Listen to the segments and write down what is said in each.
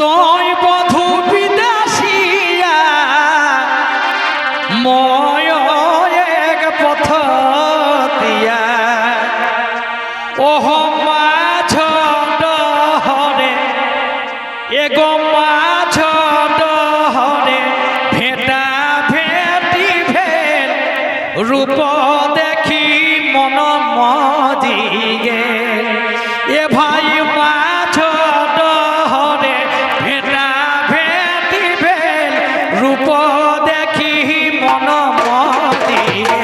তই বধূ বিদেশিয়া মই এক পথ দিয়া ওহ মাছ ডহরে এগো মাছ ডহরে ভেটা ভেটি ভেল রূপ দেখি মন মজিগে এ ভাই মাছ ডহরে ভেটা ভেটি ভেল রূপ দেখি মন মজিগে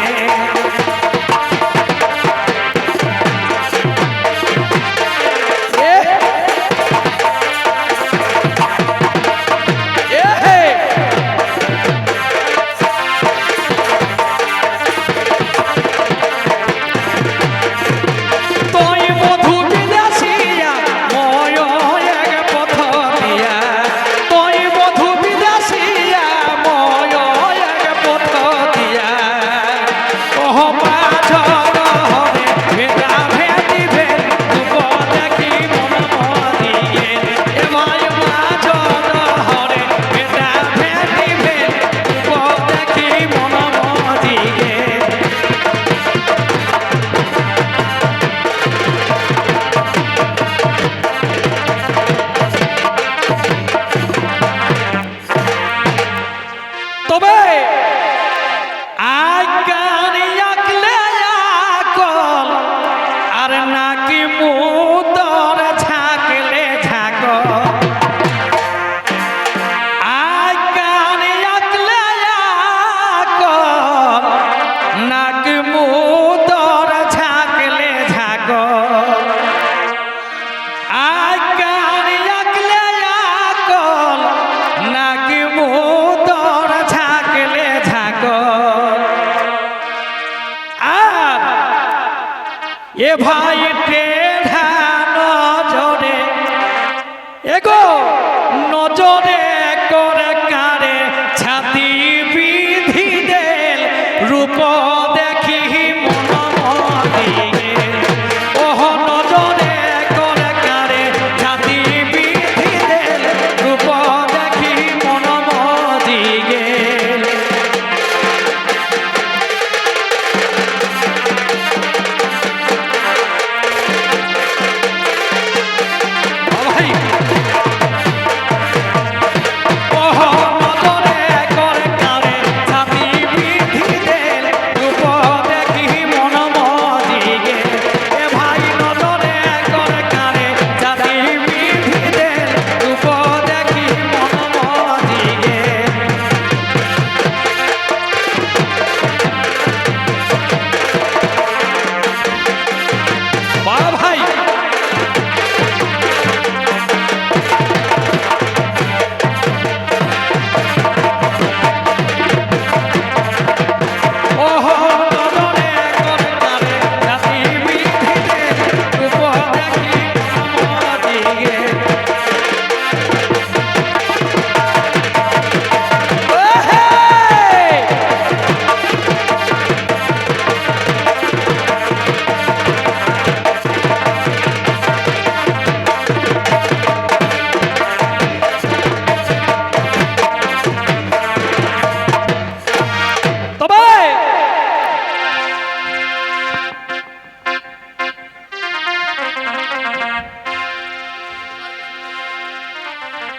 এ ভাই টেঢা নজরে এগো নজরে করে কারে ছাতি বিধি দেল রূপ দেখি মন মজিগে ওহ নজরে করে কারে ছাতি বিধি দেল রূপ দেখি মন মজিগে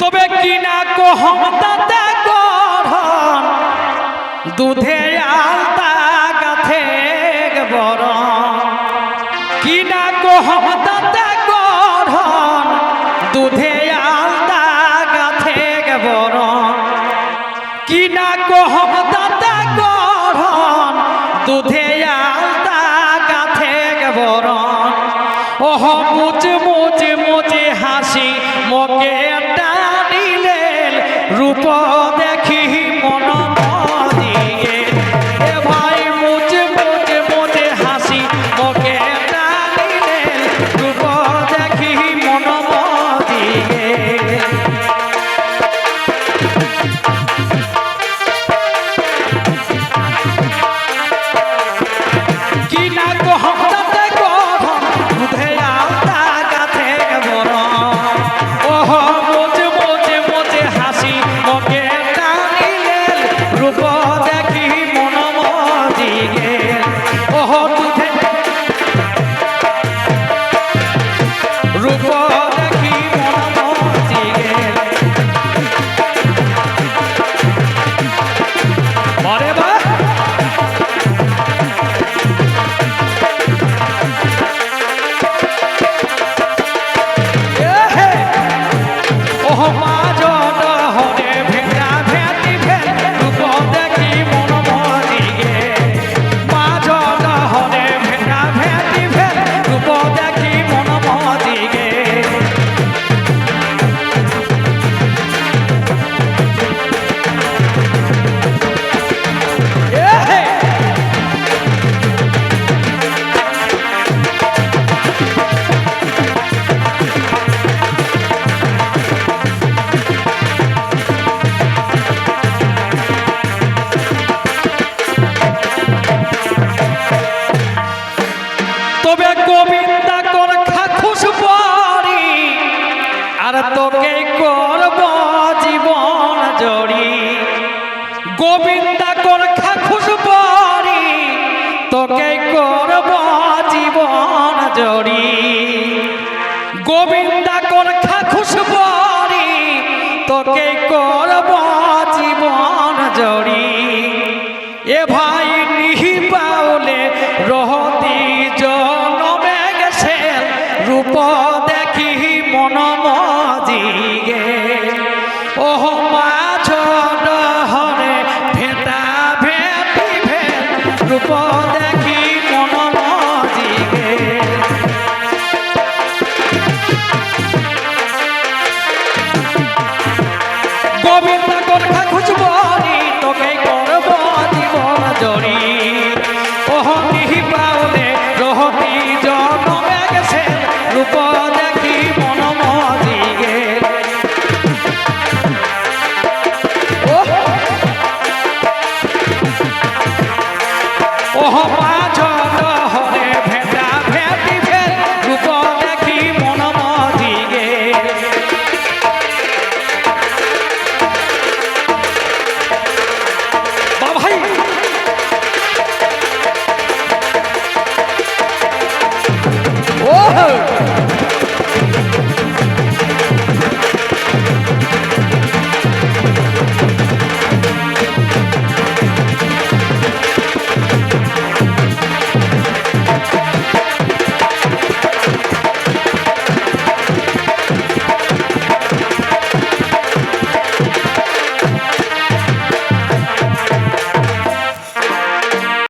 তবে কিনা কহমতাতে গড়ন দুধে আলতা গাথে বরণ কিনা কহমতাতে গড়ন দুধে আলতা গাথে বরণ কিনা কহমতাতে গড়ন দুধে আলতা গাথে বরণ ওহ মুচ মুচ মুচে হাসি মকে রূপ দেখি মন মজিগে এ ভাই মুচে মুচে মুচে হাসি মকে টানিলে রূপ দেখি মন মজিগে কিনা কহমতাতে গড়ন দুধে আলতা গাথে বরণ ওহ মুচে মুচে মাঝ হরে ভেটা ভেটি ভেট রূপ দেখি মন মজিগে মাঝ হরে ভেটা ভেটি ভেট রূপ দেখি মন মজিগে তবে গোবিন্দা কর খাখুশ বাড়ি আর তোকে করব জীবন জড়ি গোবিন্দা কর খাখুশ বাড়ি তোকে করব জীবন জড়ি গোবিন্দা কর খাখুশ বাড়ি তোকে করব জীবন জড়ি এ ভাই নিহি পাওলে রহতি জনমে গেছে রূপ দেখি মন মজিগে ওহ